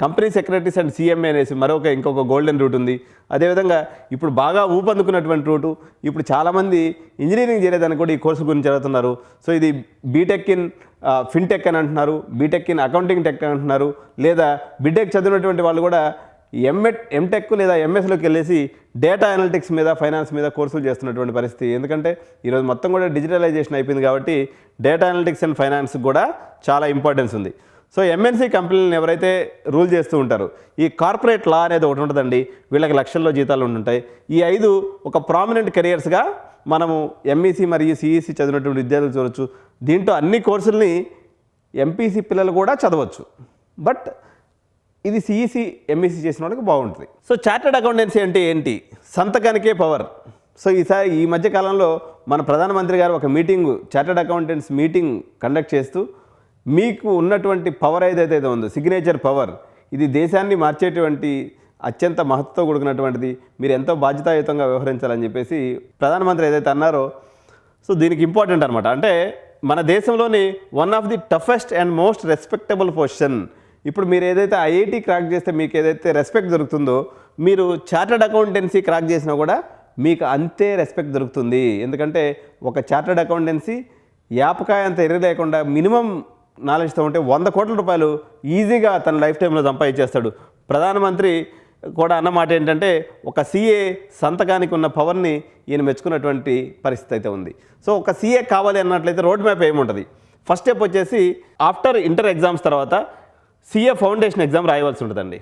Company secretaries and CMA అనేసి ఇంకొక golden route ఉంది. అదేవిధంగా ఇప్పుడు బాగా ఊపందుకున్నటువంటి రూటు, ఇప్పుడు చాలామంది ఇంజనీరింగ్ చేయలేదని కూడా ఈ కోర్సు గురించి చదువుతున్నారు. సో ఇది బీటెక్ ఇన్ ఫిన్టెక్ అని అంటున్నారు, బీటెక్ ఇన్ అకౌంటింగ్ టెక్ అని అంటున్నారు, లేదా బీటెక్ చదివినటువంటి వాళ్ళు కూడా ఎంటెక్ లేదా ఎంఎస్లోకి వెళ్ళేసి డేటా అనలిటిక్స్ మీద, ఫైనాన్స్ మీద కోర్సులు చేస్తున్నటువంటి పరిస్థితి. ఎందుకంటే ఈరోజు మొత్తం కూడా డిజిటలైజేషన్ అయిపోయింది కాబట్టి డేటా అనలిటిక్స్ అండ్ ఫైనాన్స్ కూడా చాలా ఇంపార్టెన్స్ ఉంది. సో ఎంఎన్సీ కంపెనీలను ఎవరైతే రూల్ చేస్తూ ఉంటారో, ఈ కార్పొరేట్ లా అనేది ఒకటి ఉంటుందండి, వీళ్ళకి లక్షల్లో జీతాలు ఉంటుంటాయి. ఈ 5 ఒక ప్రామినెంట్ కెరియర్స్గా మనము ఎంఈసీ మరియు సిఈసీ చదివినటువంటి విద్యార్థులు చూడవచ్చు. దీంట్లో అన్ని కోర్సుల్ని ఎంపీసీ పిల్లలు కూడా చదవచ్చు. బట్ ఇది సిఈసీ ఎంఈసీ చేసిన వాళ్ళకి బాగుంటుంది. సో చార్టర్డ్ అకౌంటెన్సీ అంటే ఏంటి? సంతకానికే పవర్. సో ఈ మధ్య కాలంలో మన ప్రధానమంత్రి గారు ఒక చార్టర్డ్ అకౌంటెంట్స్ మీటింగ్ కండక్ట్ చేస్తూ మీకు ఉన్నటువంటి పవర్ ఏదైతే ఉందో, సిగ్నేచర్ పవర్, ఇది దేశాన్ని మార్చేటువంటి అత్యంత మహత్వతో కూడుకున్నటువంటిది, మీరు ఎంతో బాధ్యతాయుతంగా వ్యవహరించాలని చెప్పేసి ప్రధానమంత్రి ఏదైతే అన్నారో, సో దీనికి ఇంపార్టెంట్ అనమాట. అంటే మన దేశంలోని one of the toughest and most respectable position. ఇప్పుడు మీరు ఏదైతే ఐఐటి క్రాక్ చేస్తే మీకు ఏదైతే రెస్పెక్ట్ దొరుకుతుందో, మీరు చార్టర్డ్ అకౌంటెన్సీ క్రాక్ చేసినా కూడా మీకు అంతే రెస్పెక్ట్ దొరుకుతుంది. ఎందుకంటే ఒక చార్టర్డ్ అకౌంటెన్సీ యాపకాయ అంత ఎర్ర లేకుండా మినిమం నాలెడ్జ్తో ఉంటే 100 కోట్ల రూపాయలు ఈజీగా తన లైఫ్ టైంలో సంపాదించేస్తాడు. ప్రధానమంత్రి కూడా అన్నమాట ఏంటంటే, ఒక సీఏ సంతకానికి ఉన్న పవర్ని ఈయన మెచ్చుకున్నటువంటి పరిస్థితి అయితే ఉంది. సో ఒక సీఏ కావాలి అన్నట్లయితే రోడ్ మ్యాప్ ఏముంటుంది? ఫస్ట్ స్టెప్ వచ్చేసి ఆఫ్టర్ ఇంటర్ ఎగ్జామ్స్ తర్వాత సీఏ ఫౌండేషన్ ఎగ్జామ్ రాయవలసి ఉంటుందండి.